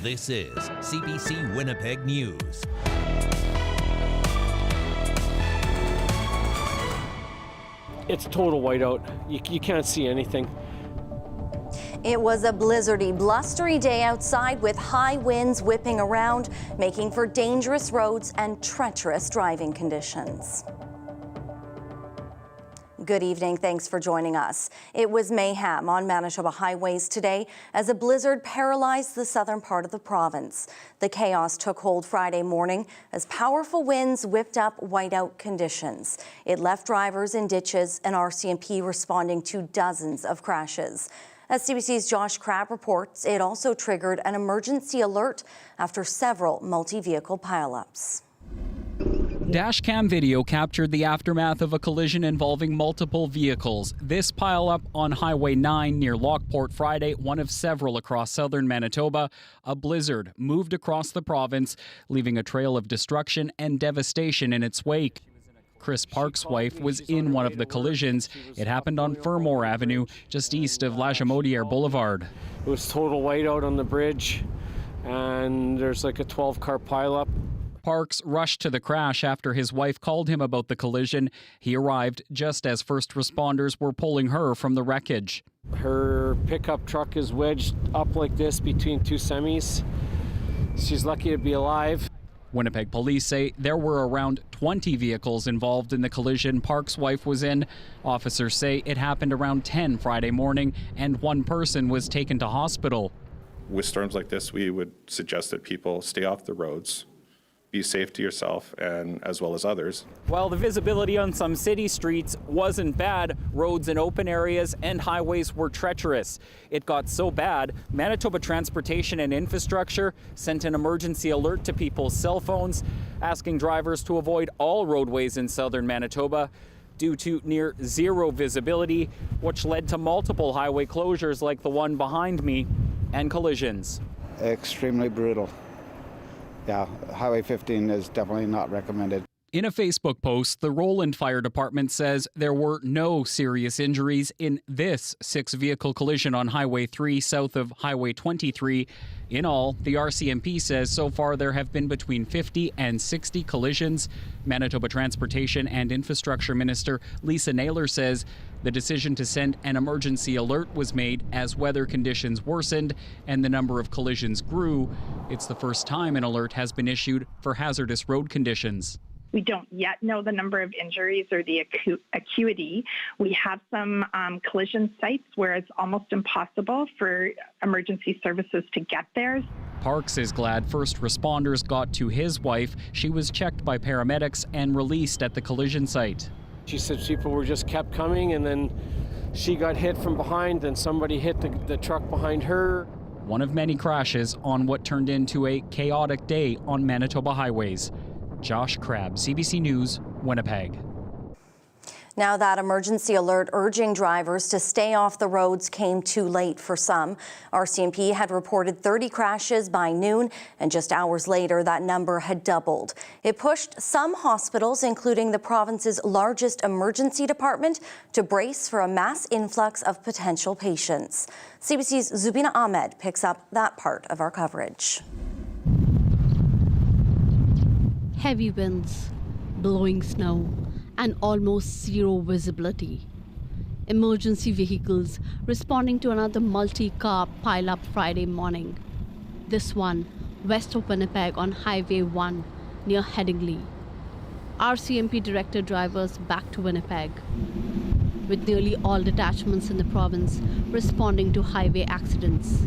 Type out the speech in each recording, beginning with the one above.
This is CBC Winnipeg News. It's total whiteout. You can't see anything. It was a blizzardy, blustery day outside with high winds whipping around, making for dangerous roads and treacherous driving conditions. Good evening. Thanks for joining us. It was mayhem on Manitoba highways today as a blizzard paralyzed the southern part of the province. The chaos took hold Friday morning as powerful winds whipped up whiteout conditions. It left drivers in ditches and RCMP responding to dozens of crashes. As CBC's Josh Crabb reports, it also triggered an emergency alert after several multi-vehicle pileups. Dashcam video captured the aftermath of a collision involving multiple vehicles. This pileup on Highway 9 near Lockport Friday, one of several across southern Manitoba. A blizzard moved across the province, leaving a trail of destruction and devastation in its wake. Chris Park's wife was in one of the collisions. It happened on Fermor Avenue, just east of Lagimodiere Boulevard. It was total whiteout on the bridge, and there's like a 12-car pileup. Parks rushed to the crash after his wife called him about the collision. He arrived just as first responders were pulling her from the wreckage. Her pickup truck is wedged up like this between two semis. She's lucky to be alive. Winnipeg police say there were around 20 vehicles involved in the collision Park's wife was in. Officers say it happened around 10 Friday morning and one person was taken to hospital. With storms like this, we would suggest that people stay off the roads, be safe to yourself and as well as others. While the visibility on some city streets wasn't bad, roads in open areas and highways were treacherous. It got so bad, Manitoba Transportation and Infrastructure sent an emergency alert to people's cell phones, asking drivers to avoid all roadways in southern Manitoba due to near zero visibility, which led to multiple highway closures like the one behind me and collisions. Extremely brutal. Yeah, Highway 15 is definitely not recommended. In a Facebook post, the Roland Fire Department says there were no serious injuries in this 6-vehicle collision on Highway 3 south of Highway 23. In all, the RCMP says so far there have been between 50 and 60 collisions. Manitoba Transportation and Infrastructure Minister Lisa Naylor says the decision to send an emergency alert was made as weather conditions worsened and the number of collisions grew. It's the first time an alert has been issued for hazardous road conditions. We don't yet know the number of injuries or the acuity. We have some collision sites where it's almost impossible for emergency services to get there. Parks is glad first responders got to his wife. She was checked by paramedics and released at the collision site. She said people were just kept coming, and then she got hit from behind, then somebody hit the truck behind her. One of many crashes on what turned into a chaotic day on Manitoba highways. Josh Crabb, CBC News, Winnipeg. Now that emergency alert urging drivers to stay off the roads came too late for some. RCMP had reported 30 crashes by noon, and just hours later that number had doubled. It pushed some hospitals, including the province's largest emergency department, to brace for a mass influx of potential patients. CBC's Zubina Ahmed picks up that part of our coverage. Heavy winds, blowing snow, and almost zero visibility. Emergency vehicles responding to another multi-car pileup Friday morning. This one west of Winnipeg on Highway 1 near Headingley. RCMP directed drivers back to Winnipeg, with nearly all detachments in the province responding to highway accidents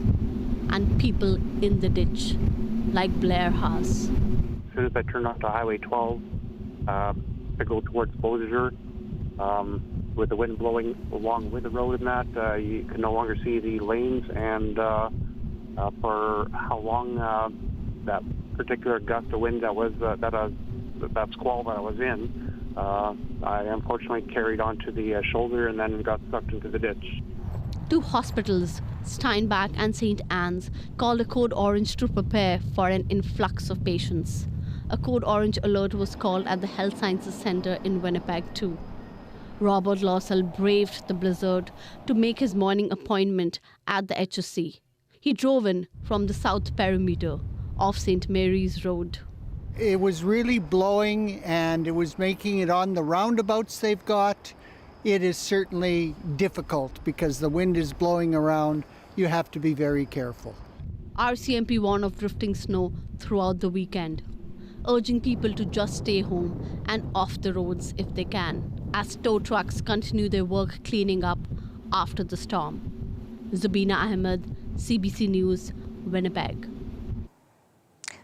and people in the ditch, like Blair Haas. As soon as I turned off to Highway 12 to go towards Beausejour, with the wind blowing along with the road and that, you could no longer see the lanes, and for how long that particular gust of wind that was that squall that I was in, I unfortunately carried onto the shoulder and then got sucked into the ditch. 2 hospitals, Steinbach and St. Anne's, called a code orange to prepare for an influx of patients. A code orange alert was called at the Health Sciences Centre in Winnipeg too. Robert Lawsell braved the blizzard to make his morning appointment at the HSC. He drove in from the south perimeter of St. Mary's Road. It was really blowing and it was making it on the roundabouts they've got. It is certainly difficult because the wind is blowing around. You have to be very careful. RCMP warned of drifting snow throughout the weekend, urging people to just stay home and off the roads if they can, as tow trucks continue their work cleaning up after the storm. Zabina Ahmed, CBC News, Winnipeg.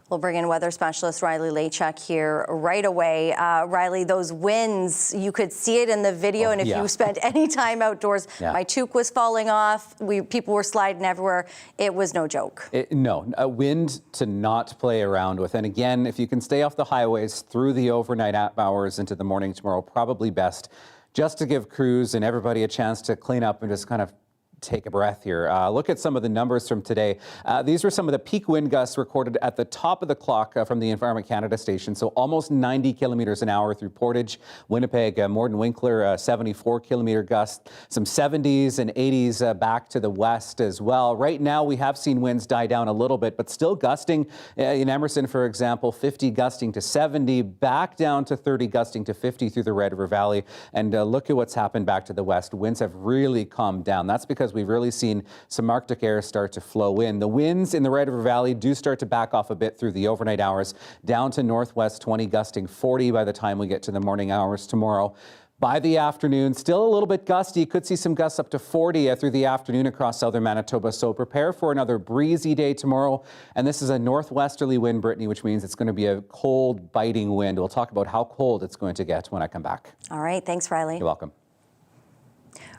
We'll bring in weather specialist Riley Lachuk here right away. Riley, those winds, you could see it in the video, and if you spent any time outdoors, my toque was falling off, people were sliding everywhere. It was no joke. No, a wind to not play around with. And again, if you can stay off the highways through the overnight hours into the morning tomorrow, probably best, just to give crews and everybody a chance to clean up and just kind of take a breath here. Look at some of the numbers from today. These were some of the peak wind gusts recorded at the top of the clock from the Environment Canada station. So almost 90 kilometers an hour through Portage, Winnipeg, Morden Winkler, 74 kilometer gusts, some 70s and 80s back to the west as well. Right now, we have seen winds die down a little bit, but still gusting in Emerson, for example, 50 gusting to 70, back down to 30 gusting to 50 through the Red River Valley. And look at what's happened back to the west. Winds have really calmed down. That's because we've really seen some Arctic air start to flow in. The winds in the Red River Valley do start to back off a bit through the overnight hours, down to northwest 20, gusting 40 by the time we get to the morning hours tomorrow. By the afternoon, still a little bit gusty. Could see some gusts up to 40 through the afternoon across southern Manitoba. So prepare for another breezy day tomorrow. And this is a northwesterly wind, Brittany, which means it's going to be a cold, biting wind. We'll talk about how cold it's going to get when I come back. All right. Thanks, Riley. You're welcome.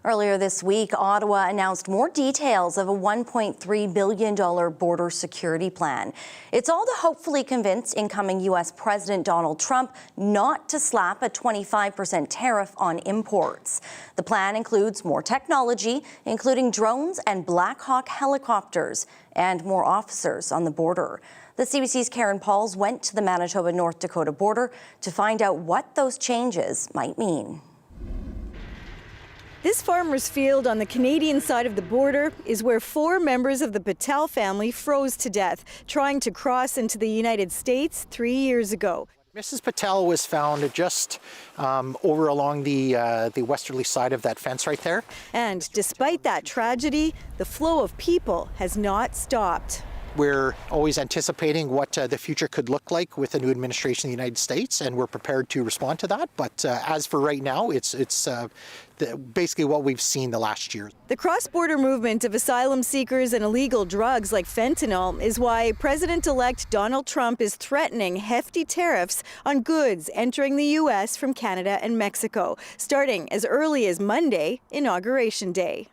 Earlier this week, Ottawa announced more details of a $1.3 billion border security plan. It's all to hopefully convince incoming U.S. President Donald Trump not to slap a 25% tariff on imports. The plan includes more technology, including drones and Black Hawk helicopters, and more officers on the border. The CBC's Karen Pauls went to the Manitoba-North Dakota border to find out what those changes might mean. This farmer's field on the Canadian side of the border is where 4 members of the Patel family froze to death trying to cross into the United States 3 years ago. Mrs. Patel was found just over along the westerly side of that fence right there. And despite that tragedy, the flow of people has not stopped. We're always anticipating what the future could look like with the new administration in the United States, and we're prepared to respond to that. But as for right now, it's basically what we've seen the last year. The cross-border movement of asylum seekers and illegal drugs like fentanyl is why President-elect Donald Trump is threatening hefty tariffs on goods entering the U.S. from Canada and Mexico, starting as early as Monday, Inauguration Day.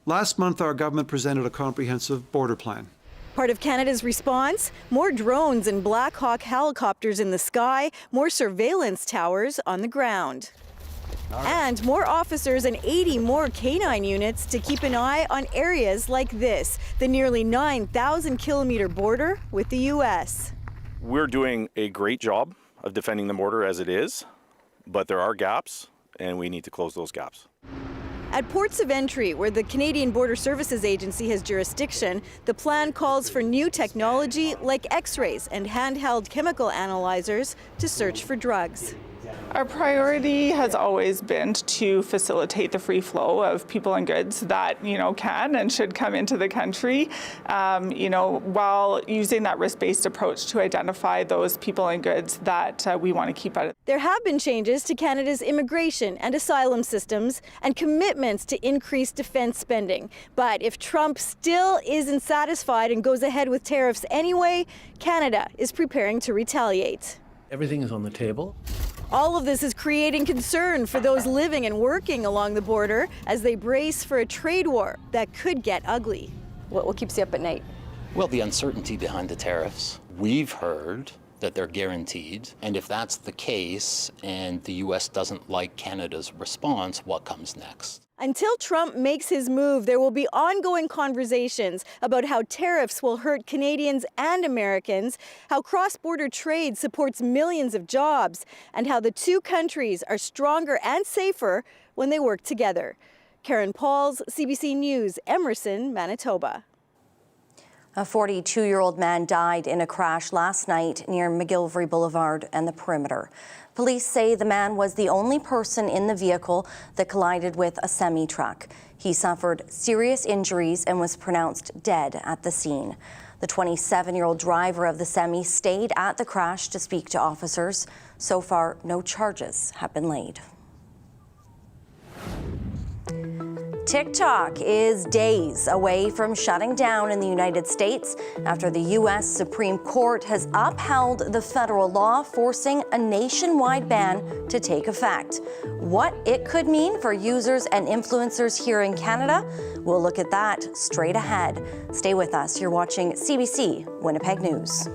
Last month, our government presented a comprehensive border plan. Part of Canada's response, more drones and Black Hawk helicopters in the sky, more surveillance towers on the ground. And more officers and 80 more canine units to keep an eye on areas like this, the nearly 9,000-kilometer border with the U.S. We're doing a great job of defending the border as it is, but there are gaps, and we need to close those gaps. At ports of entry, where the Canadian Border Services Agency has jurisdiction, the plan calls for new technology like X-rays and handheld chemical analyzers to search for drugs. Our priority has always been to facilitate the free flow of people and goods that, can and should come into the country, while using that risk-based approach to identify those people and goods that we want to keep out of. There have been changes to Canada's immigration and asylum systems and commitments to increase defense spending. But if Trump still isn't satisfied and goes ahead with tariffs anyway, Canada is preparing to retaliate. Everything is on the table. All of this is creating concern for those living and working along the border as they brace for a trade war that could get ugly. What keeps you up at night? Well, the uncertainty behind the tariffs. We've heard that they're guaranteed, and if that's the case and the U.S. doesn't like Canada's response, what comes next? Until Trump makes his move, there will be ongoing conversations about how tariffs will hurt Canadians and Americans, how cross-border trade supports millions of jobs, and how the two countries are stronger and safer when they work together. Karen Pauls, CBC News, Emerson, Manitoba. A 42-year-old man died in a crash last night near McGillivray Boulevard and the Perimeter. Police say the man was the only person in the vehicle that collided with a semi-truck. He suffered serious injuries and was pronounced dead at the scene. The 27-year-old driver of the semi stayed at the crash to speak to officers. So far, no charges have been laid. TikTok is days away from shutting down in the United States after the U.S. Supreme Court has upheld the federal law forcing a nationwide ban to take effect. What it could mean for users and influencers here in Canada, we'll look at that straight ahead. Stay with us. You're watching CBC Winnipeg News.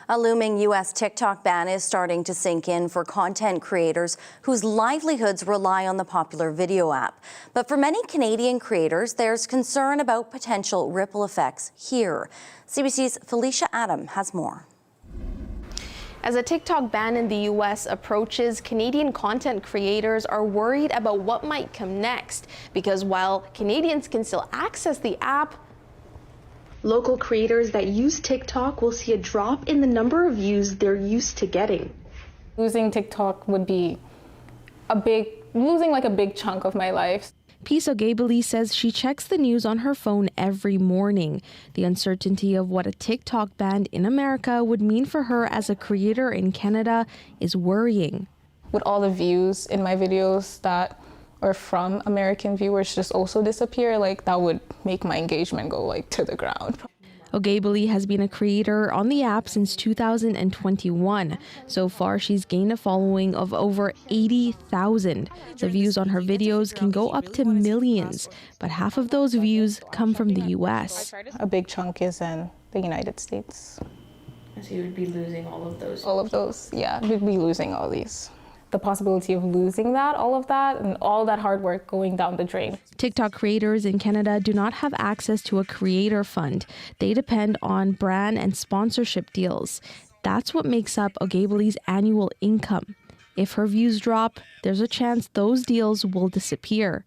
A looming U.S. TikTok ban is starting to sink in for content creators whose livelihoods rely on the popular video app. But for many Canadian creators, there's concern about potential ripple effects here. CBC's Felicia Adam has more. As a TikTok ban in the U.S. approaches, Canadian content creators are worried about what might come next, because while Canadians can still access the app, Local creators that use TikTok will see a drop in the number of views they're used to getting. Losing TikTok would be losing like a big chunk of my life. Peace Ogabili says she checks the news on her phone every morning. The uncertainty of what a TikTok ban in America would mean for her as a creator in Canada is worrying. With all the views in my videos that are from American viewers just also disappear, like that would make my engagement go like to the ground. Ogabili has been a creator on the app since 2021. So far, she's gained a following of over 80,000. The views on her videos can go up to millions, but half of those views come from the U.S. A big chunk is in the United States. So you would be losing all of those? All of those, yeah, we'd be losing all these. The possibility of losing that, all of that, and all that hard work going down the drain. TikTok creators in Canada do not have access to a creator fund. They depend on brand and sponsorship deals. That's what makes up Ogabili's annual income. If her views drop, there's a chance those deals will disappear.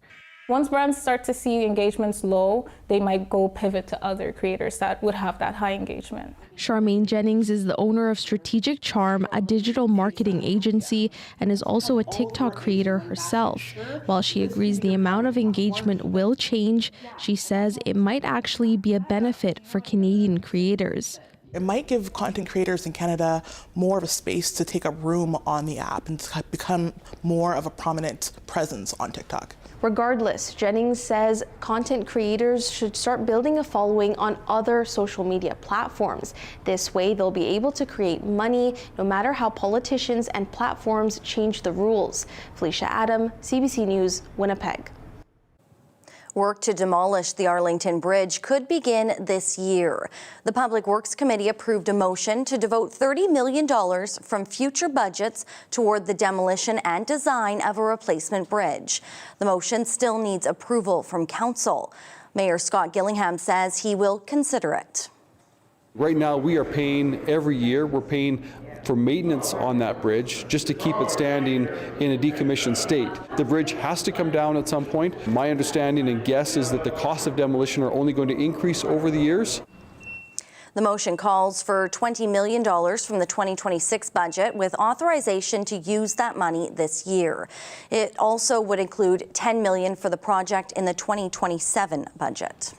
Once brands start to see engagements low, they might go pivot to other creators that would have that high engagement. Charmaine Jennings is the owner of Strategic Charm, a digital marketing agency, and is also a TikTok creator herself. While she agrees the amount of engagement will change, she says it might actually be a benefit for Canadian creators. It might give content creators in Canada more of a space to take up room on the app and to become more of a prominent presence on TikTok. Regardless, Jennings says content creators should start building a following on other social media platforms. This way, they'll be able to create money no matter how politicians and platforms change the rules. Felicia Adam, CBC News, Winnipeg. Work to demolish the Arlington Bridge could begin this year. The Public Works Committee approved a motion to devote $30 million from future budgets toward the demolition and design of a replacement bridge. The motion still needs approval from Council. Mayor Scott Gillingham says he will consider it. Right now, we are paying every year, we're paying for maintenance on that bridge just to keep it standing in a decommissioned state. The bridge has to come down at some point. My understanding and guess is that the costs of demolition are only going to increase over the years. The motion calls for $20 million from the 2026 budget with authorization to use that money this year. It also would include $10 million for the project in the 2027 budget.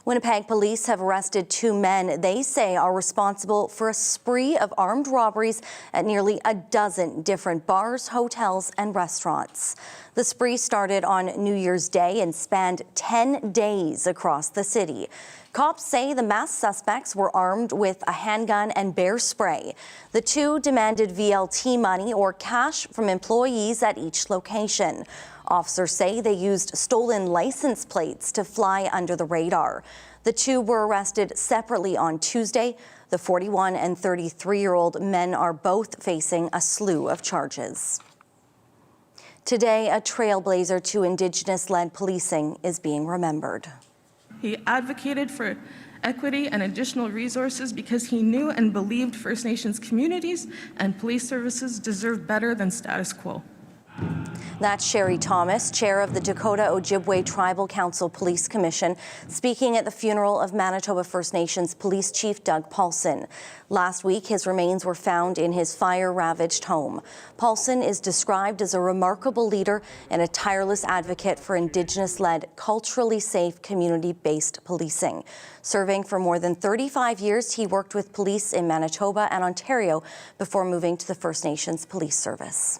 Winnipeg police have arrested 2 men they say are responsible for a spree of armed robberies at nearly a dozen different bars, hotels, and restaurants. The spree started on New Year's Day and spanned 10 days across the city. Cops say the masked suspects were armed with a handgun and bear spray. The 2 demanded VLT money or cash from employees at each location. Officers say they used stolen license plates to fly under the radar. The 2 were arrested separately on Tuesday. The 41 and 33-year-old men are both facing a slew of charges. Today, a trailblazer to Indigenous-led policing is being remembered. He advocated for equity and additional resources because he knew and believed First Nations communities and police services deserve better than status quo. That's Sherry Thomas, chair of the Dakota Ojibwe Tribal Council Police Commission, speaking at the funeral of Manitoba First Nations Police Chief Doug Paulson. Last week, his remains were found in his fire-ravaged home. Paulson is described as a remarkable leader and a tireless advocate for Indigenous-led, culturally safe, community-based policing. Serving for more than 35 years, he worked with police in Manitoba and Ontario before moving to the First Nations Police Service.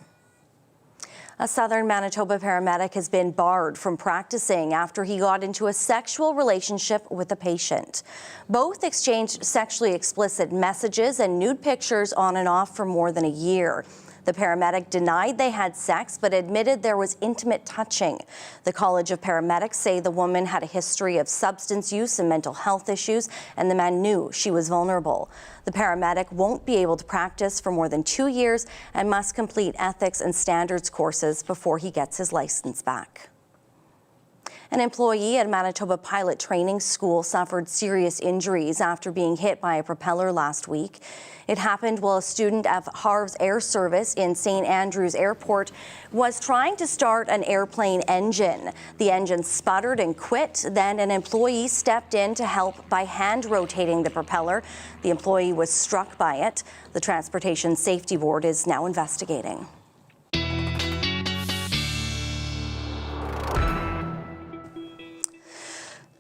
A southern Manitoba paramedic has been barred from practicing after he got into a sexual relationship with a patient. Both exchanged sexually explicit messages and nude pictures on and off for more than a year. The paramedic denied they had sex, but admitted there was intimate touching. The College of Paramedics say the woman had a history of substance use and mental health issues, and the man knew she was vulnerable. The paramedic won't be able to practice for more than 2 years and must complete ethics and standards courses before he gets his license back. An employee at Manitoba Pilot Training School suffered serious injuries after being hit by a propeller last week. It happened while a student at Harv's Air Service in St. Andrews Airport was trying to start an airplane engine. The engine sputtered and quit. Then an employee stepped in to help by hand rotating the propeller. The employee was struck by it. The Transportation Safety Board is now investigating.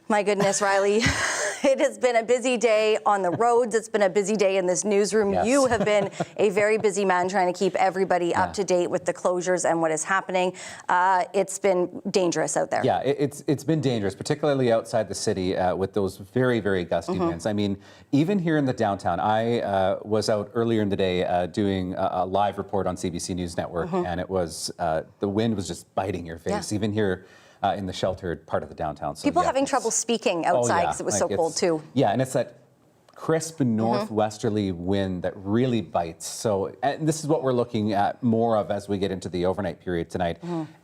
My goodness, Riley, it has been a busy day on the roads. It's been a busy day in this newsroom. Yes. You have been a very busy man trying to keep everybody up to date with the closures and what is happening. It's been dangerous out there. Yeah, it's been dangerous, particularly outside the city with those very, very gusty winds. I mean, even here in the downtown, I was out earlier in the day doing a live report on CBC News Network, and it was, the wind was just biting your face, even here in the sheltered part of the downtown. So, People having trouble speaking outside because it was so cold too. Yeah, and it's that crisp northwesterly wind that really bites. So, and this is what we're looking at more of as we get into the overnight period tonight.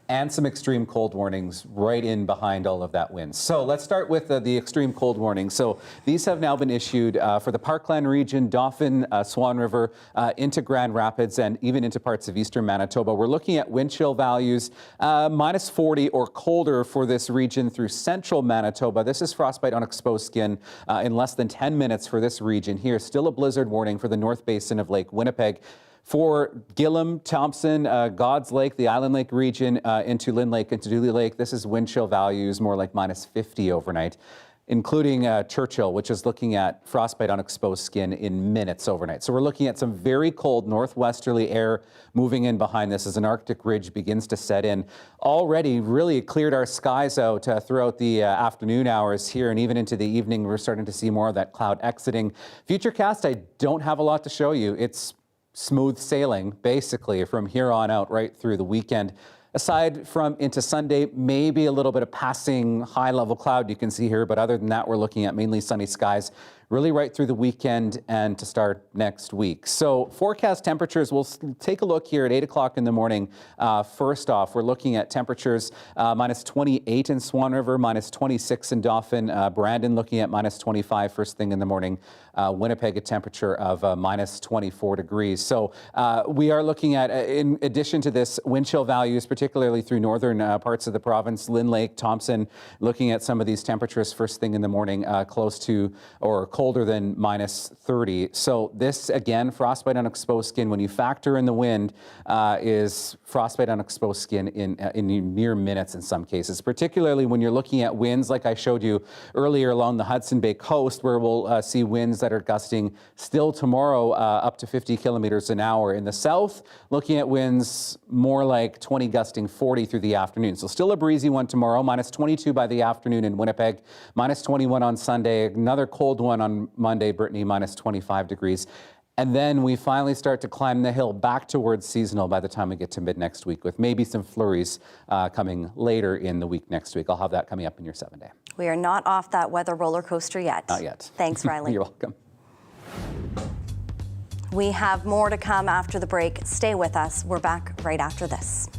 And some extreme cold warnings right in behind all of that wind. So let's start with the extreme cold warnings. So these have now been issued for the Parkland region, Dauphin, Swan River, into Grand Rapids, and even into parts of eastern Manitoba. We're looking at wind chill values minus 40 or colder for this region through central Manitoba. This is frostbite on exposed skin in less than 10 minutes for this region here. Still a blizzard warning for the North Basin of Lake Winnipeg. For Gillam, Thompson, God's Lake, the Island Lake region, into Lynn Lake, into Dooley Lake, this is wind chill values more like minus 50 overnight, including Churchill, which is looking at frostbite on exposed skin in minutes overnight. So we're looking at some very cold northwesterly air moving in behind this as an Arctic ridge begins to set in. Already really cleared our skies out throughout the afternoon hours here, and even into the evening, we're starting to see more of that cloud exiting. Futurecast, I don't have a lot to show you. It's smooth sailing, basically, from here on out right through the weekend. Aside from into Sunday, maybe a little bit of passing high-level cloud you can see here, but other than that, we're looking at mainly sunny skies really right through the weekend and to start next week. So forecast temperatures, we'll take a look here at 8 o'clock in the morning. First off, we're looking at temperatures minus 28 in Swan River, minus 26 in Dauphin. Brandon looking at minus 25 first thing in the morning. Winnipeg, a temperature of minus 24 degrees. So we are looking at, in addition to this, wind chill values, particularly through northern parts of the province, Lynn Lake, Thompson, looking at some of these temperatures first thing in the morning, close to or colder than minus 30. So this, again, frostbite on exposed skin, when you factor in the wind, is frostbite on exposed skin in near minutes in some cases, particularly when you're looking at winds like I showed you earlier along the Hudson Bay coast, where we'll see winds that are gusting still tomorrow up to 50 kilometers an hour. In the south, looking at winds more like 20 gusting 40 through the afternoon. So still a breezy one tomorrow, minus 22 by the afternoon in Winnipeg, minus 21 on Sunday, another cold one on Monday, Brittany, minus 25 degrees. And then we finally start to climb the hill back towards seasonal by the time we get to mid next week, with maybe some flurries coming later in the week next week. I'll have that coming up in your 7-day. We are not off that weather roller coaster yet. Not yet. Thanks, Riley. You're welcome. We have more to come after the break. Stay with us. We're back right after this.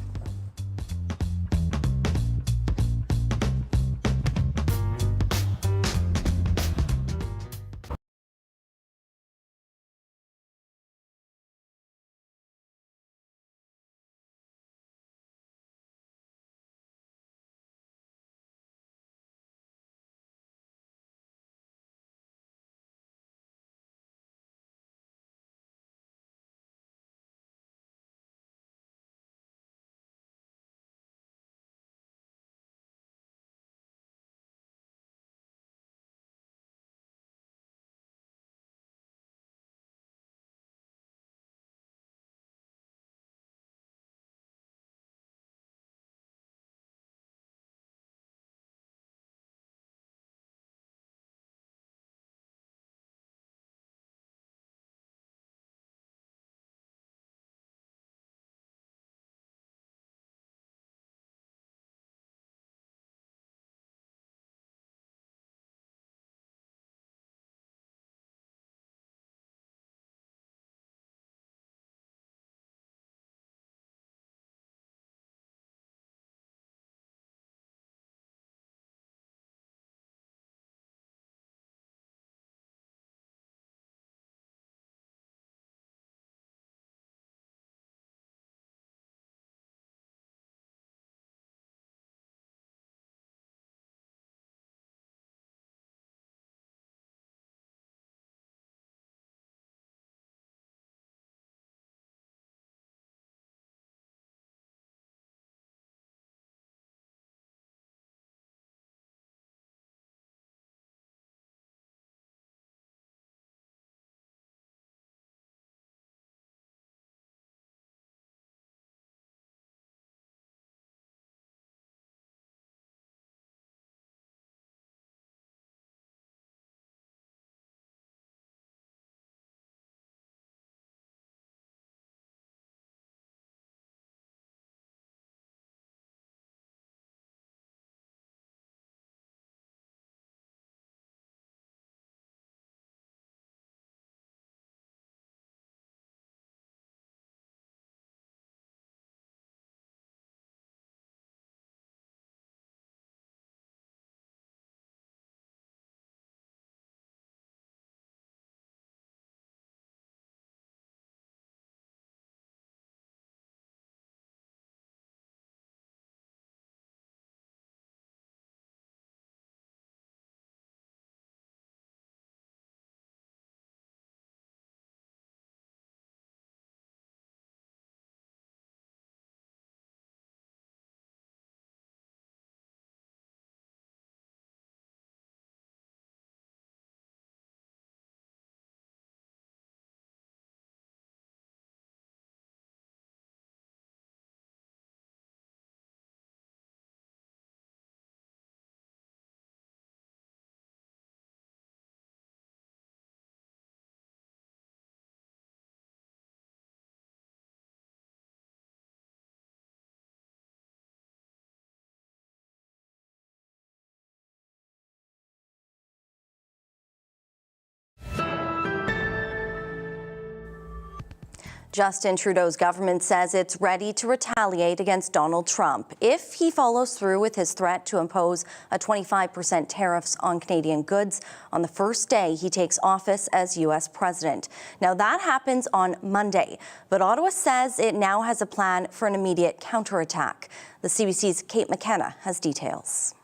Justin Trudeau's government says it's ready to retaliate against Donald Trump if he follows through with his threat to impose a 25% tariffs on Canadian goods on the first day he takes office as U.S. president. Now, that happens on Monday, but Ottawa says it now has a plan for an immediate counterattack. The CBC's Kate McKenna has details.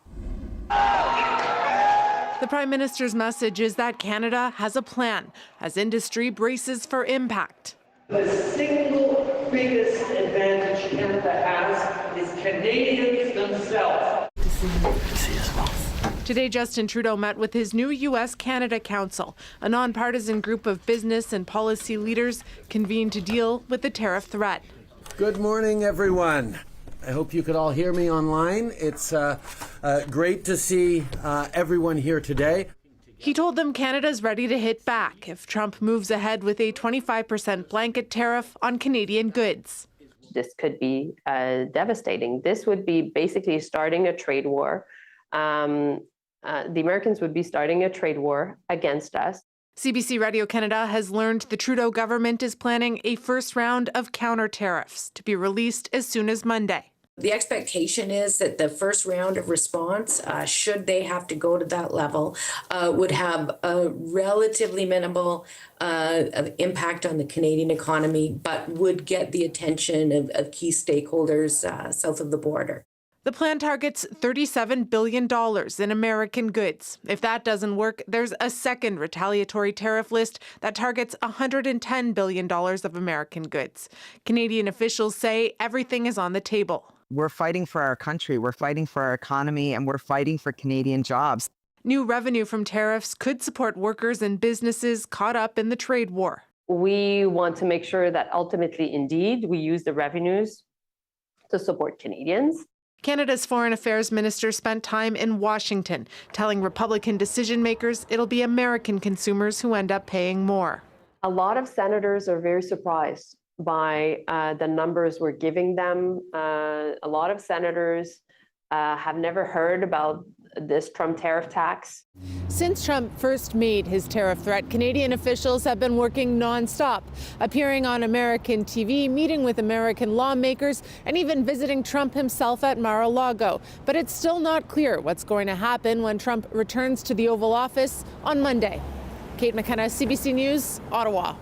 The Prime Minister's message is that Canada has a plan as industry braces for impact. The single biggest advantage Canada has is Canadians themselves. Today, Justin Trudeau met with his new U.S.-Canada Council, a nonpartisan group of business and policy leaders convened to deal with the tariff threat. Good morning, everyone. I hope you could all hear me online. It's great to see everyone here today. He told them Canada's ready to hit back if Trump moves ahead with a 25% blanket tariff on Canadian goods. This could be devastating. This would be basically starting a trade war. The Americans would be starting a trade war against us. CBC Radio Canada has learned the Trudeau government is planning a first round of counter tariffs to be released as soon as Monday. The expectation is that the first round of response, should they have to go to that level, would have a relatively minimal impact on the Canadian economy, but would get the attention of key stakeholders south of the border. The plan targets $37 billion in American goods. If that doesn't work, there's a second retaliatory tariff list that targets $110 billion of American goods. Canadian officials say everything is on the table. We're fighting for our country, we're fighting for our economy, and we're fighting for Canadian jobs. New revenue from tariffs could support workers and businesses caught up in the trade war. We want to make sure that ultimately, indeed, we use the revenues to support Canadians. Canada's Foreign Affairs Minister spent time in Washington, telling Republican decision makers it'll be American consumers who end up paying more. A lot of senators are very surprised by the numbers we're giving them. A lot of senators have never heard about this Trump tariff tax. Since Trump first made his tariff threat, Canadian officials have been working nonstop, appearing on American TV, meeting with American lawmakers, and even visiting Trump himself at Mar-a-Lago. But it's still not clear what's going to happen when Trump returns to the Oval Office on Monday. Kate McKenna, CBC News, Ottawa.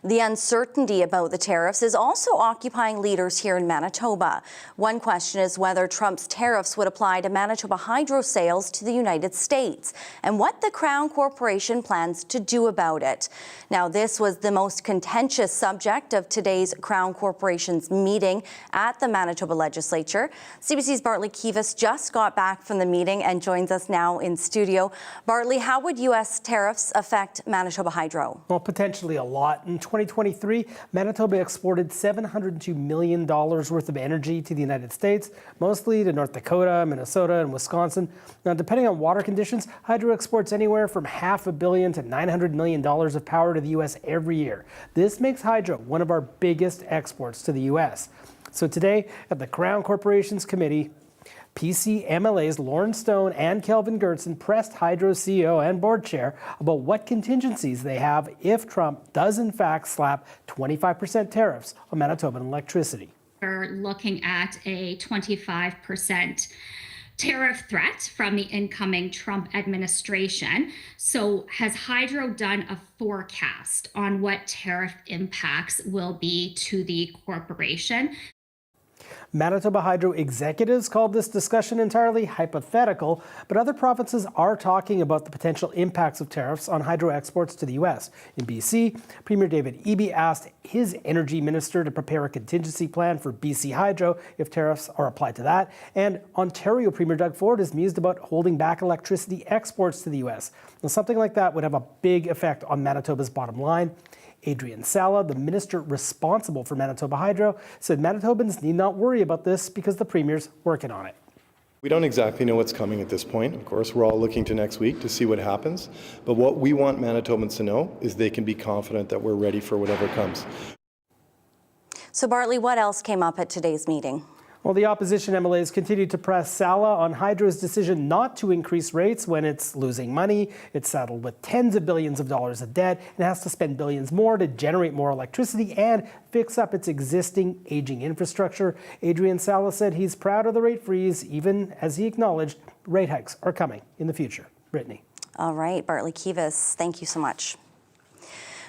The uncertainty about the tariffs is also occupying leaders here in Manitoba. One question is whether Trump's tariffs would apply to Manitoba hydro sales to the United States and what the Crown Corporation plans to do about it. Now, this was the most contentious subject of today's Crown Corporation's meeting at the Manitoba Legislature. CBC's Bartley Kivas just got back from the meeting and joins us now in studio. Bartley, how would U.S. tariffs affect Manitoba Hydro? Well, potentially a lot. In 2023, Manitoba exported $702 million worth of energy to the United States, mostly to North Dakota, Minnesota, and Wisconsin. Now, depending on water conditions, hydro exports anywhere from $500 million to $900 million of power to the U.S. every year. This makes hydro one of our biggest exports to the U.S. So today, at the Crown Corporation's committee, PC MLAs Lauren Stone and Kelvin Gertson pressed Hydro's CEO and board chair about what contingencies they have if Trump does in fact slap 25% tariffs on Manitoban electricity. We're looking at a 25% tariff threat from the incoming Trump administration. So has Hydro done a forecast on what tariff impacts will be to the corporation? Manitoba Hydro executives called this discussion entirely hypothetical, but other provinces are talking about the potential impacts of tariffs on hydro exports to the U.S. In BC, Premier David Eby asked his energy minister to prepare a contingency plan for BC Hydro if tariffs are applied to that, and Ontario Premier Doug Ford is mused about holding back electricity exports to the U.S. Now, something like that would have a big effect on Manitoba's bottom line. Adrian Sala, the minister responsible for Manitoba Hydro, said Manitobans need not worry about this because the Premier's working on it. We don't exactly know what's coming at this point. Of course, we're all looking to next week to see what happens. But what we want Manitobans to know is they can be confident that we're ready for whatever comes. So Bartley, what else came up at today's meeting? Well, the opposition MLAs continue to press Sala on Hydro's decision not to increase rates when it's losing money. It's saddled with tens of billions of dollars of debt and has to spend billions more to generate more electricity and fix up its existing aging infrastructure. Adrian Sala said he's proud of the rate freeze, even as he acknowledged rate hikes are coming in the future. Brittany. All right, Bartley Kivas, thank you so much.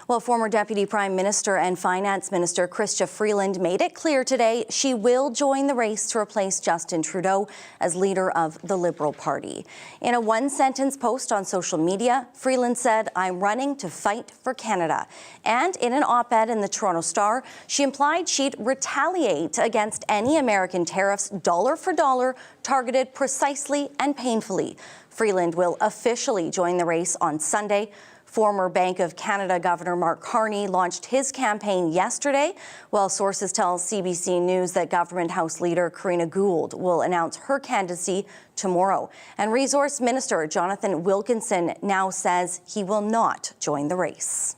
Well, former Deputy Prime Minister and Finance Minister Chrystia Freeland made it clear today she will join the race to replace Justin Trudeau as leader of the Liberal Party. In a one-sentence post on social media, Freeland said, "I'm running to fight for Canada." And in an op-ed in the Toronto Star, she implied she'd retaliate against any American tariffs dollar for dollar targeted precisely and painfully. Freeland will officially join the race on Sunday. Former Bank of Canada Governor Mark Carney launched his campaign yesterday, while sources tell CBC News that Government House Leader Karina Gould will announce her candidacy tomorrow. And Resource Minister Jonathan Wilkinson now says he will not join the race.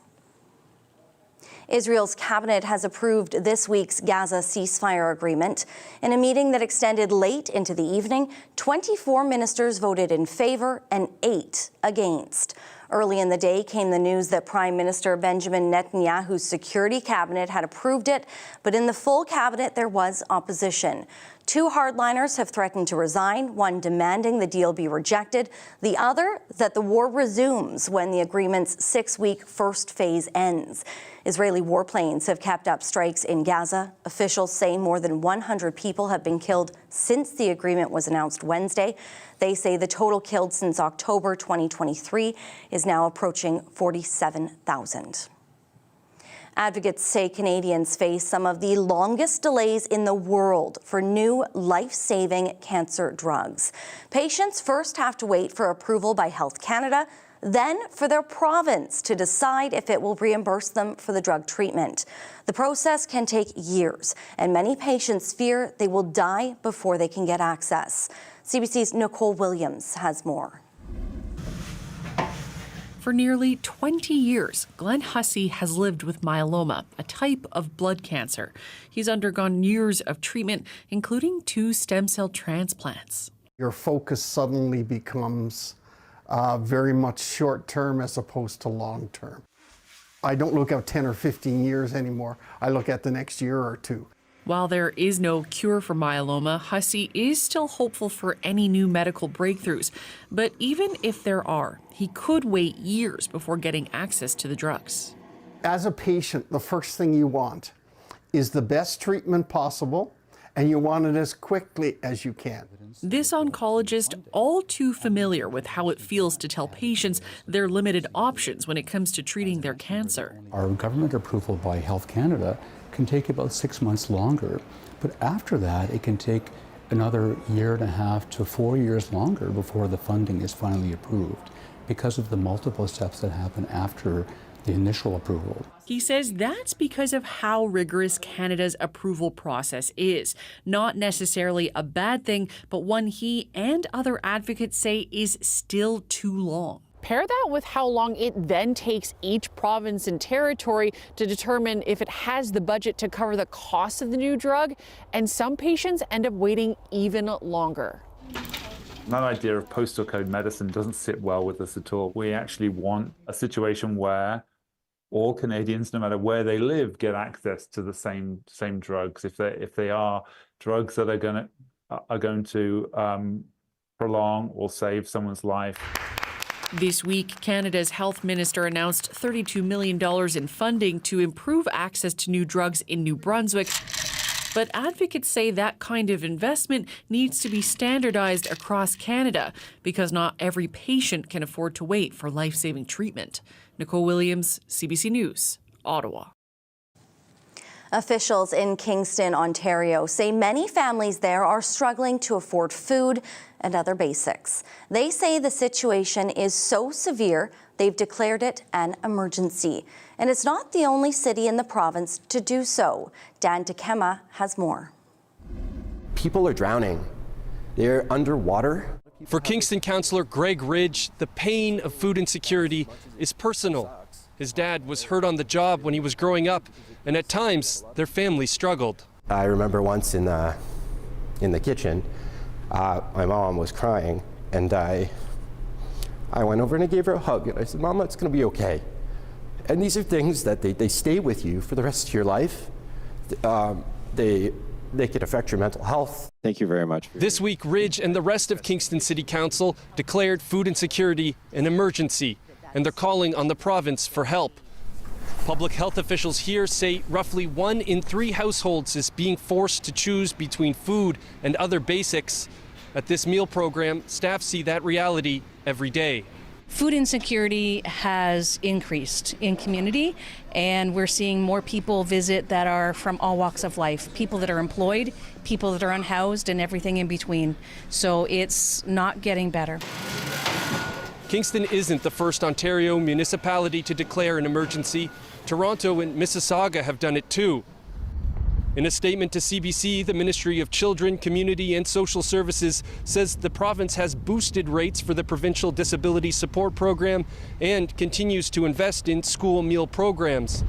Israel's cabinet has approved this week's Gaza ceasefire agreement. In a meeting that extended late into the evening, 24 ministers voted in favor and 8 against. Early in the day came the news that Prime Minister Benjamin Netanyahu's security cabinet had approved it, but in the full cabinet there was opposition. 2 hardliners have threatened to resign, one demanding the deal be rejected, the other that the war resumes when the agreement's 6-week first phase ends. Israeli warplanes have kept up strikes in Gaza. Officials say more than 100 people have been killed since the agreement was announced Wednesday. They say the total killed since October 2023 is now approaching 47,000. Advocates say Canadians face some of the longest delays in the world for new life-saving cancer drugs. Patients first have to wait for approval by Health Canada, then for their province to decide if it will reimburse them for the drug treatment. The process can take years, and many patients fear they will die before they can get access. CBC's Nicole Williams has more. For nearly 20 years, Glenn Hussey has lived with myeloma, a type of blood cancer. He's undergone years of treatment, including 2 stem cell transplants. Your focus suddenly becomes very much short-term as opposed to long-term. I don't look at 10 or 15 years anymore. I look at the next year or 2. While there is no cure for myeloma, Hussey is still hopeful for any new medical breakthroughs. But even if there are, he could wait years before getting access to the drugs. As a patient, the first thing you want is the best treatment possible, and you want it as quickly as you can. This oncologist, all too familiar with how it feels to tell patients their limited options when it comes to treating their cancer. Our government approval by Health Canada can take about 6 months longer, but after that it can take another 1.5 to 4 years longer before the funding is finally approved because of the multiple steps that happen after the initial approval. He says that's because of how rigorous Canada's approval process is. Not necessarily a bad thing, but one he and other advocates say is still too long. Pair that with how long it then takes each province and territory to determine if it has the budget to cover the cost of the new drug, and some patients end up waiting even longer. That idea of postal code medicine doesn't sit well with us at all. We actually want a situation where all Canadians, no matter where they live, get access to the same drugs. If they are drugs that are going to prolong or save someone's life. This week, Canada's health minister announced $32 million in funding to improve access to new drugs in New Brunswick. But advocates say that kind of investment needs to be standardized across Canada because not every patient can afford to wait for life-saving treatment. Nicole Williams, CBC News, Ottawa. Officials in Kingston, Ontario say many families there are struggling to afford food and other basics. They say the situation is so severe they've declared it an emergency. And it's not the only city in the province to do so. Dan Tekema has more. People are drowning. They're underwater. For Kingston Councillor Greg Ridge, the pain of food insecurity is personal. His dad was hurt on the job when he was growing up, and at times their family struggled. I remember once in in the kitchen. My mom was crying, and I went over and I gave her a hug, and I said, "Mama, it's going to be okay." And these are things that they stay with you for the rest of your life. They could affect your mental health. Thank you very much. This week, Ridge and the rest of Kingston City Council declared food insecurity an emergency, and they're calling on the province for help. Public health officials here say roughly 1 in 3 households is being forced to choose between food and other basics. At this meal program, staff see that reality every day. Food insecurity has increased in community, and we're seeing more people visit that are from all walks of life, people that are employed, people that are unhoused, and everything in between. So it's not getting better. Kingston isn't the first Ontario municipality to declare an emergency. Toronto and Mississauga have done it too. In a statement to CBC, the Ministry of Children, Community and Social Services says the province has boosted rates for the Provincial Disability Support Program and continues to invest in school meal programs.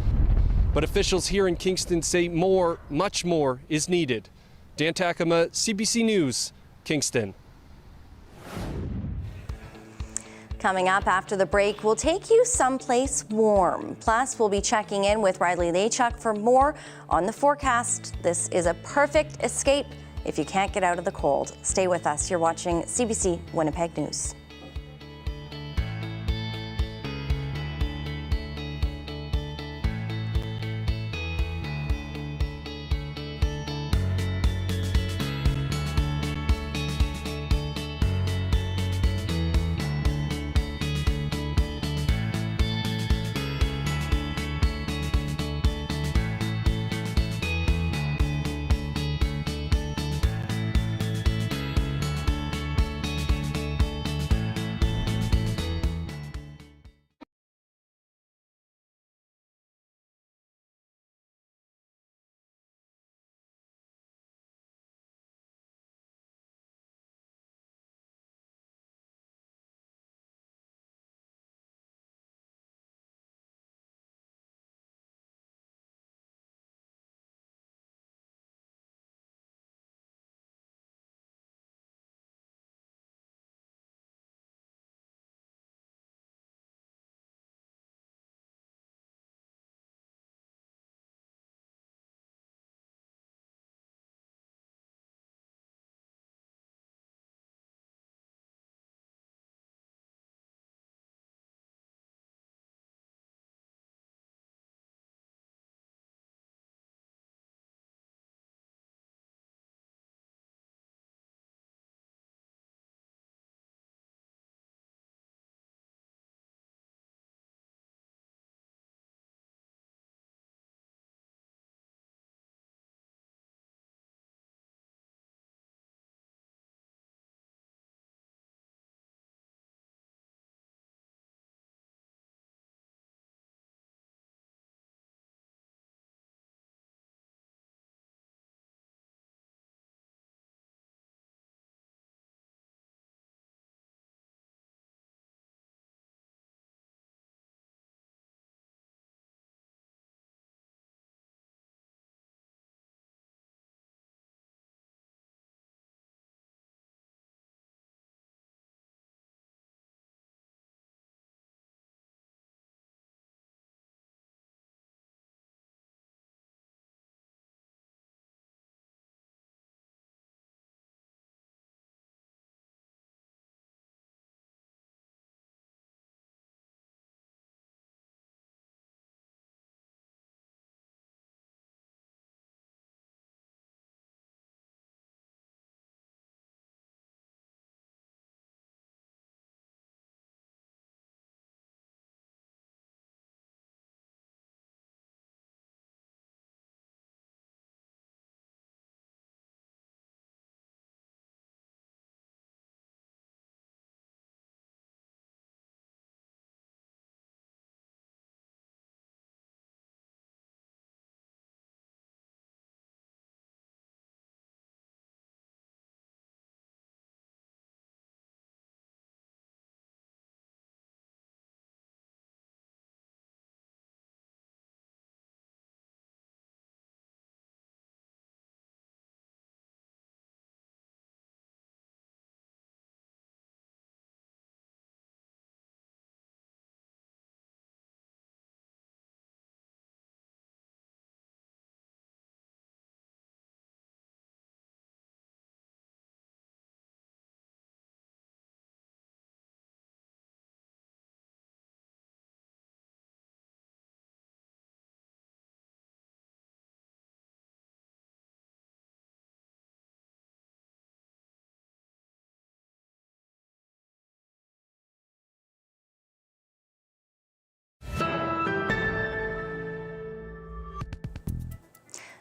But officials here in Kingston say more, much more, is needed. Dan Takama, CBC News, Kingston. Coming up after the break, we'll take you someplace warm. Plus, we'll be checking in with Riley Lachuk for more on the forecast. This is a perfect escape if you can't get out of the cold. Stay with us. You're watching CBC Winnipeg News.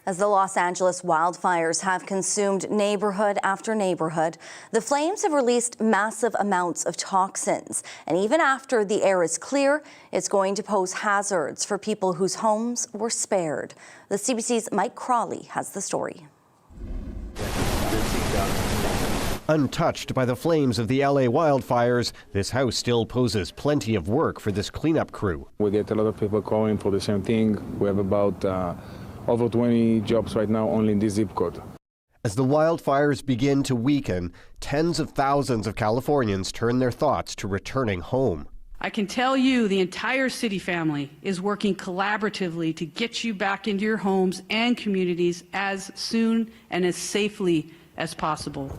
As the Los Angeles wildfires have consumed neighborhood after neighborhood, the flames have released massive amounts of toxins. And even after the air is clear, it's going to pose hazards for people whose homes were spared. The CBC's Mike Crawley has the story. Untouched by the flames of the LA wildfires, this house still poses plenty of work for this cleanup crew. We get a lot of people calling for the same thing. We have about over 20 jobs right now only in this zip code. As the wildfires begin to weaken, tens of thousands of Californians turn their thoughts to returning home. I can tell you the entire city family is working collaboratively to get you back into your homes and communities as soon and as safely as possible.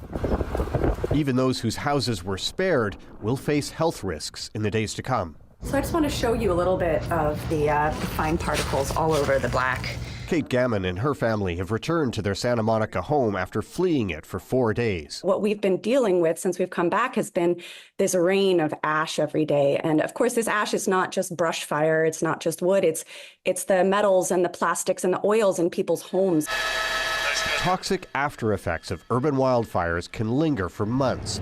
Even those whose houses were spared will face health risks in the days to come. So I just want to show you a little bit of the fine particles all over the black. Kate Gammon and her family have returned to their Santa Monica home after fleeing it for 4 days. What we've been dealing with since we've come back has been this rain of ash every day. And of course, this ash is not just brush fire, it's not just wood, it's the metals and the plastics and the oils in people's homes. Toxic after effects of urban wildfires can linger for months.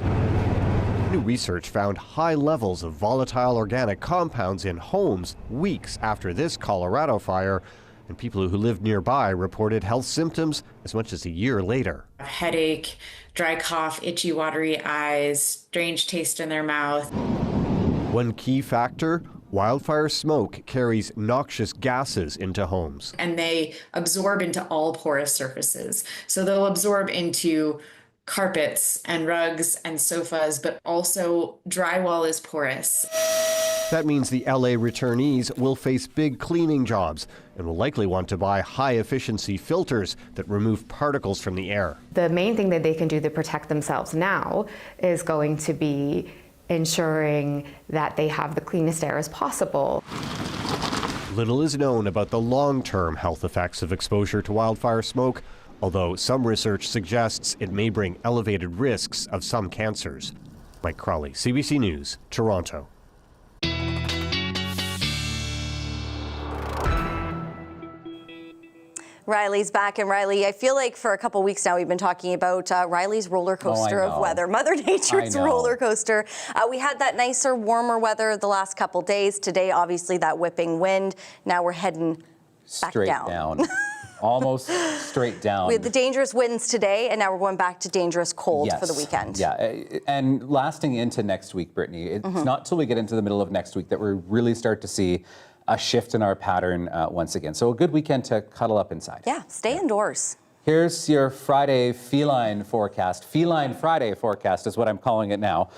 New research found high levels of volatile organic compounds in homes weeks after this Colorado fire, and people who lived nearby reported health symptoms as much as a year later. A headache, dry cough, itchy, watery eyes, strange taste in their mouth. One key factor: wildfire smoke carries noxious gases into homes. And they absorb into all porous surfaces. So they'll absorb into carpets and rugs and sofas, but also drywall is porous. That means the LA returnees will face big cleaning jobs and will likely want to buy high-efficiency filters that remove particles from the air. The main thing that they can do to protect themselves now is going to be ensuring that they have the cleanest air as possible. Little is known about the long-term health effects of exposure to wildfire smoke, although some research suggests it may bring elevated risks of some cancers. Mike Crawley, CBC News, Toronto. Riley's back, and Riley, I feel like for a couple weeks now we've been talking about Riley's roller coaster of weather, Mother Nature's roller coaster. We had that nicer, warmer weather the last couple days. Today, obviously, that whipping wind. Now we're heading back straight down. Almost straight down. We had the dangerous winds today, and now we're going back to dangerous cold for the weekend. Yeah, and lasting into next week, Brittany. It's not till we get into the middle of next week that we really start to see a shift in our pattern once again. So a good weekend to cuddle up inside. Yeah, stay indoors. Here's your Friday feline forecast. Feline Friday forecast is what I'm calling it now.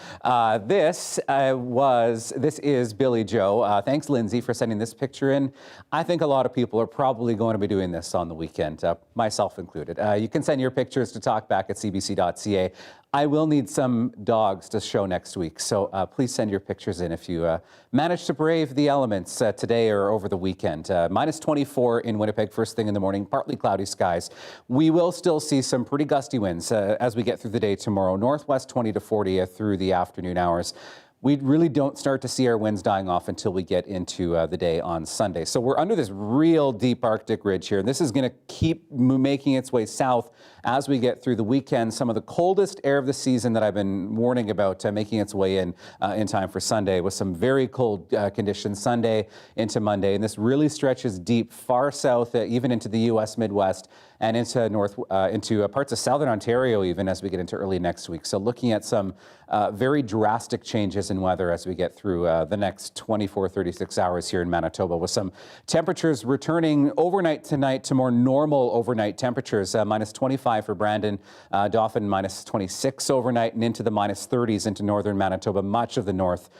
This is Billy Joe. Thanks, Lindsay, for sending this picture in. I think a lot of people are probably going to be doing this on the weekend, myself included. You can send your pictures to talkback@cbc.ca. I will need some dogs to show next week, so please send your pictures in if you manage to brave the elements today or over the weekend. Minus 24 in Winnipeg first thing in the morning, partly cloudy skies. We will still see some pretty gusty winds as we get through the day tomorrow. Northwest 20 to 40 through the afternoon hours. We really don't start to see our winds dying off until we get into the day on Sunday. So we're under this real deep Arctic ridge here. And this is going to keep making its way south as we get through the weekend. Some of the coldest air of the season that I've been warning about making its way in time for Sunday, with some very cold conditions Sunday into Monday. And this really stretches deep far south, even into the U.S. Midwest and into parts of southern Ontario even as we get into early next week. So looking at some very drastic changes in weather as we get through the next 24, 36 hours here in Manitoba, with some temperatures returning overnight tonight to more normal overnight temperatures. Minus 25 for Brandon, Dauphin minus 26 overnight, and into the minus 30s into northern Manitoba, much of the north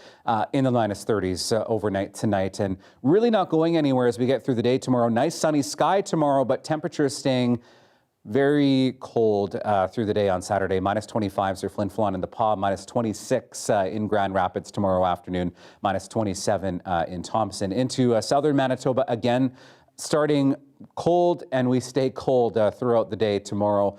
in the minus 30s overnight tonight, and really not going anywhere as we get through the day tomorrow. Nice sunny sky tomorrow, but temperatures staying very cold through the day on Saturday. Minus 25s for Flin Flon and the Paw, minus 26 in Grand Rapids tomorrow afternoon, minus 27 in Thompson. Into southern Manitoba again, starting cold, and we stay cold throughout the day tomorrow.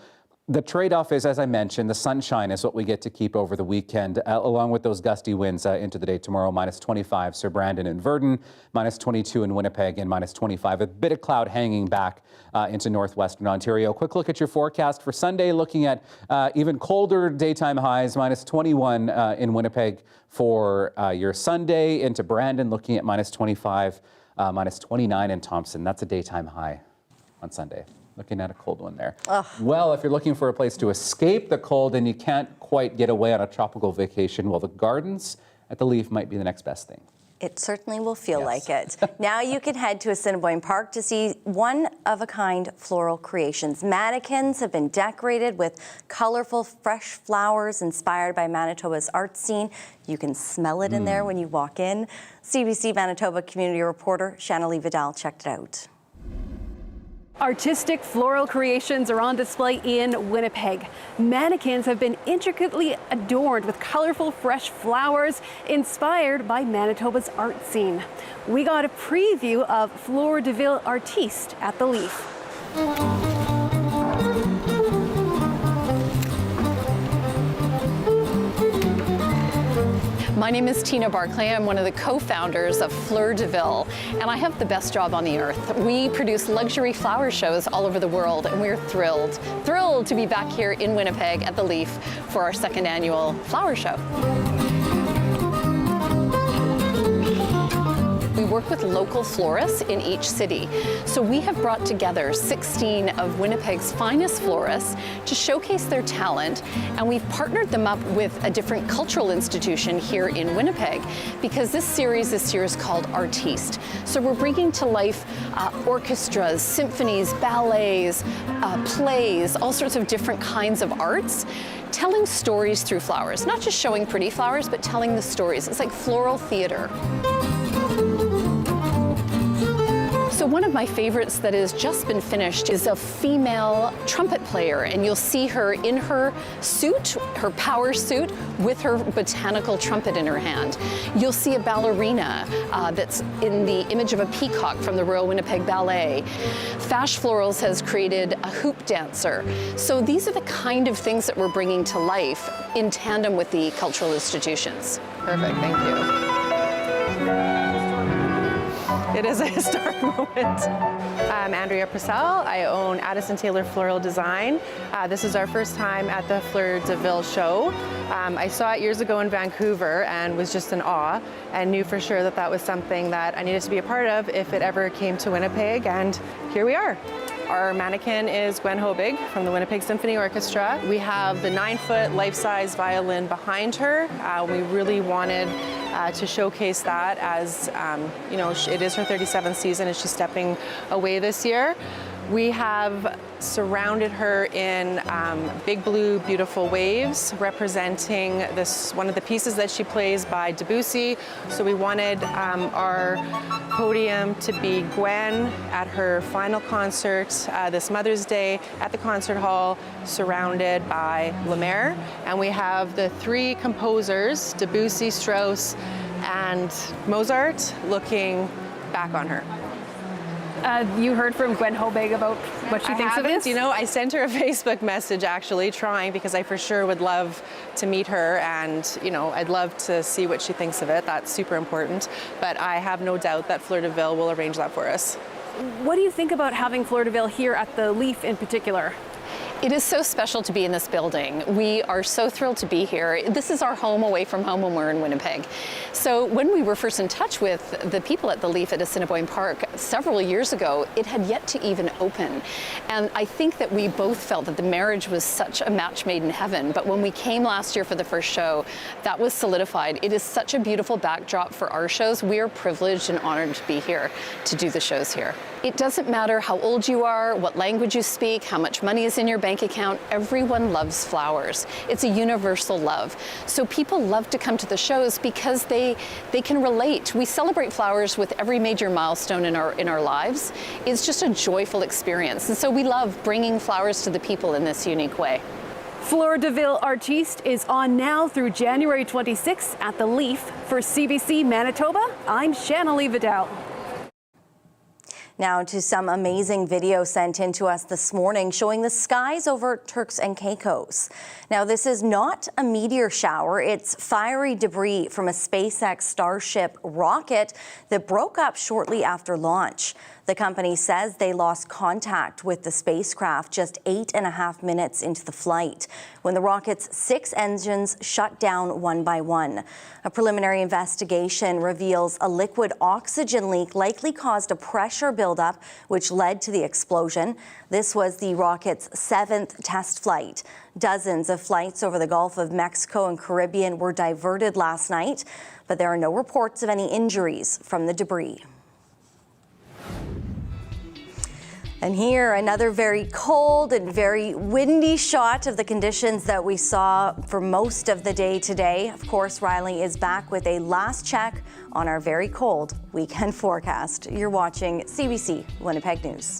The trade-off is, as I mentioned, the sunshine is what we get to keep over the weekend, along with those gusty winds into the day tomorrow. -25 Sir Brandon and Verdon, -22 in Winnipeg, and -25. A bit of cloud hanging back into northwestern Ontario. Quick look at your forecast for Sunday, looking at even colder daytime highs, -21 in Winnipeg for your Sunday. Into Brandon, looking at -25, -29 in Thompson. That's a daytime high on Sunday. Looking at a cold one there. Ugh. Well, if you're looking for a place to escape the cold and you can't quite get away on a tropical vacation, well, the gardens at the Leaf might be the next best thing. It certainly will feel like it. Now you can head to Assiniboine Park to see one-of-a-kind floral creations. Mannequins have been decorated with colorful, fresh flowers inspired by Manitoba's art scene. You can smell it in there when you walk in. CBC Manitoba community reporter Shannalee Vidal checked it out. Artistic floral creations are on display in Winnipeg. Mannequins have been intricately adorned with colorful, fresh flowers inspired by Manitoba's art scene. We got a preview of Fleur de Ville Artiste at the Leaf. My name is Tina Barclay. I'm one of the co-founders of Fleur de Ville, and I have the best job on the earth. We produce luxury flower shows all over the world, and we're thrilled to be back here in Winnipeg at the Leaf for our second annual flower show. We work with local florists in each city. So we have brought together 16 of Winnipeg's finest florists to showcase their talent, and we've partnered them up with a different cultural institution here in Winnipeg, because this series this year is called Artiste. So we're bringing to life orchestras, symphonies, ballets, plays, all sorts of different kinds of arts, telling stories through flowers, not just showing pretty flowers, but telling the stories. It's like floral theater. So one of my favorites that has just been finished is a female trumpet player, and you'll see her in her suit, her power suit, with her botanical trumpet in her hand. You'll see a ballerina that's in the image of a peacock from the Royal Winnipeg Ballet. Fash Florals has created a hoop dancer. So these are the kind of things that we're bringing to life in tandem with the cultural institutions. Perfect, thank you. It is a historic moment. I'm Andrea Purcell. I own Addison Taylor Floral Design. This is our first time at the Fleur de Ville show. I saw it years ago in Vancouver and was just in awe, and knew for sure that that was something that I needed to be a part of if it ever came to Winnipeg, and here we are. Our mannequin is Gwen Hobig from the Winnipeg Symphony Orchestra. We have the 9-foot life-size violin behind her. We really wanted to showcase that as, you know, it is her 37th season and she's stepping away this year. We have surrounded her in big blue beautiful waves representing this, one of the pieces that she plays by Debussy. So we wanted our podium to be Gwen at her final concert this Mother's Day at the concert hall, surrounded by Lemaire. And we have the 3 composers, Debussy, Strauss, and Mozart, looking back on her. You heard from Gwen Hobig about what she thinks of this? You know, I sent her a Facebook message actually, trying, because I for sure would love to meet her, and you know, I'd love to see what she thinks of it. That's super important. But I have no doubt that Fleur de Ville will arrange that for us. What do you think about having Fleur de Ville here at the Leaf in particular? It is so special to be in this building. We are so thrilled to be here. This is our home away from home when we're in Winnipeg. So when we were first in touch with the people at the Leaf at Assiniboine Park several years ago, it had yet to even open. And I think that we both felt that the marriage was such a match made in heaven. But when we came last year for the first show, that was solidified. It is such a beautiful backdrop for our shows. We are privileged and honored to be here to do the shows here. It doesn't matter how old you are, what language you speak, how much money is in your bank account, everyone loves flowers. It's a universal love. So people love to come to the shows because they can relate. We celebrate flowers with every major milestone in our lives. It's just a joyful experience. And so we love bringing flowers to the people in this unique way. Fleur de Ville Artiste is on now through January 26th at the Leaf. For CBC Manitoba, I'm Shannalee Vidal. Now to some amazing video sent in to us this morning showing the skies over Turks and Caicos. Now this is not a meteor shower, it's fiery debris from a SpaceX Starship rocket that broke up shortly after launch. The company says they lost contact with the spacecraft just 8.5 minutes into the flight when the rocket's 6 engines shut down one by one. A preliminary investigation reveals a liquid oxygen leak likely caused a pressure buildup, which led to the explosion. This was the rocket's 7th test flight. Dozens of flights over the Gulf of Mexico and Caribbean were diverted last night, but there are no reports of any injuries from the debris. And here, another very cold and very windy shot of the conditions that we saw for most of the day today. Of course, Riley is back with a last check on our very cold weekend forecast. You're watching CBC Winnipeg News.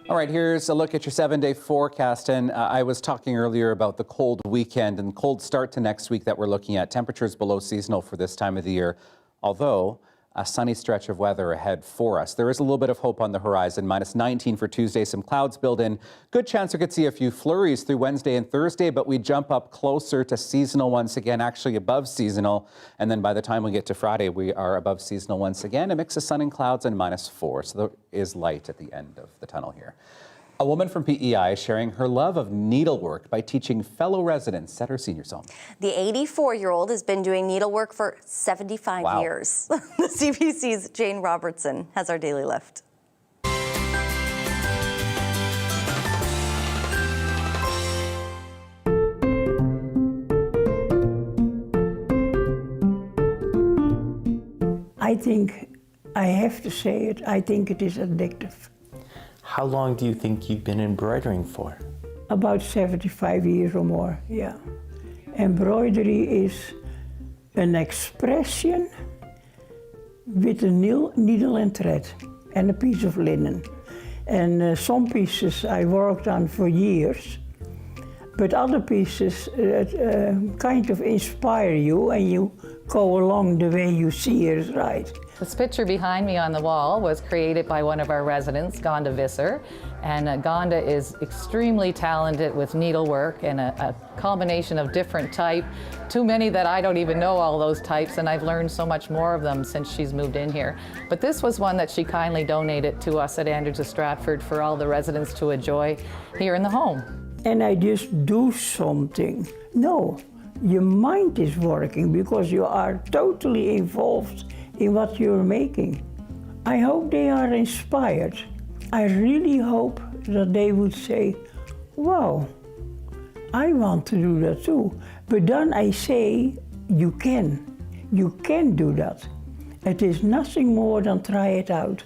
All right, here's a look at your 7-day forecast. And I was talking earlier about the cold weekend and cold start to next week that we're looking at. Temperatures below seasonal for this time of the year, although a sunny stretch of weather ahead for us. There is a little bit of hope on the horizon. -19 for Tuesday, some clouds build in. Good chance we could see a few flurries through Wednesday and Thursday, but we jump up closer to seasonal once again, actually above seasonal. And then by the time we get to Friday, we are above seasonal once again. A mix of sun and clouds and -4. So there is light at the end of the tunnel here. A woman from PEI sharing her love of needlework by teaching fellow residents at her senior home. The 84-year-old has been doing needlework for 75 years. The CBC's Jane Robertson has our Daily Lift. I think, I have to say it, I think it is addictive. How long do you think you've been embroidering for? About 75 years or more, yeah. Embroidery is an expression with a needle and thread and a piece of linen. And some pieces I worked on for years, but other pieces kind of inspire you and you go along the way you see it right. This picture behind me on the wall was created by one of our residents, Gonda Visser. And Gonda is extremely talented with needlework and a combination of different type. Too many that I don't even know all those types, and I've learned so much more of them since she's moved in here. But this was one that she kindly donated to us at Andrews of Stratford for all the residents to enjoy here in the home. And I just do something. No, your mind is working because you are totally involved in what you're making. I hope they are inspired. I really hope that they would say, wow, I want to do that too. But then I say, you can do that. It is nothing more than try it out.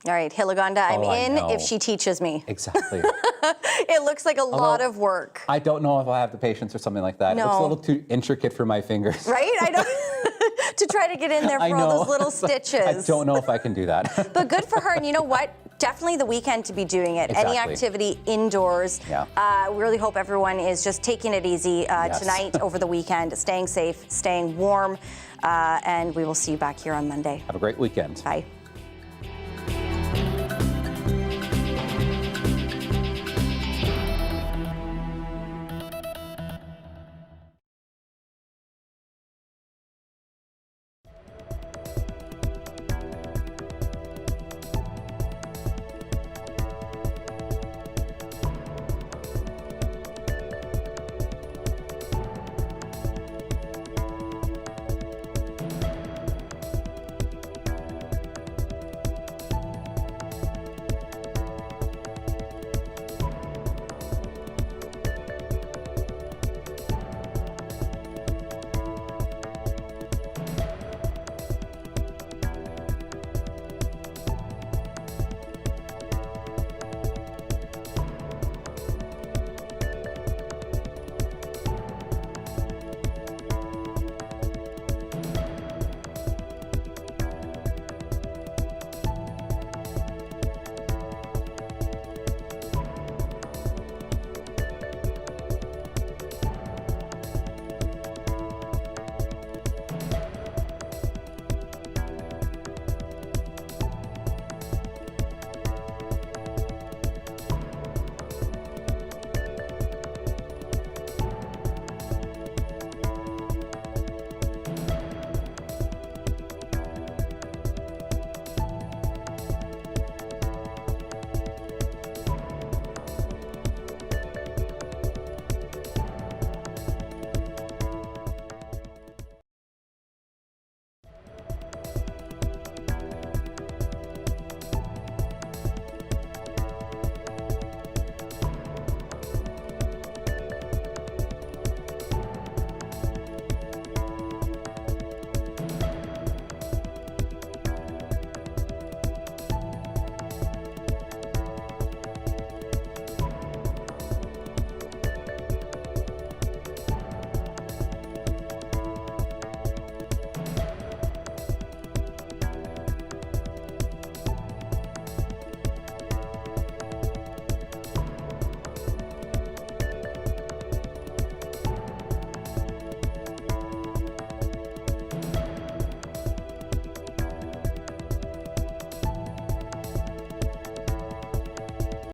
All right, Hillegonda, I'm in if she teaches me. Exactly. It looks like a lot of work. I don't know if I have the patience for something like that. No. It looks a little too intricate for my fingers. Right? I know. To try to get in there for all those little stitches. I don't know if I can do that. But good for her. And you know what? Definitely the weekend to be doing it. Exactly. Any activity indoors. Yeah. We really hope everyone is just taking it easy tonight, over the weekend, staying safe, staying warm. And we will see you back here on Monday. Have a great weekend. Bye.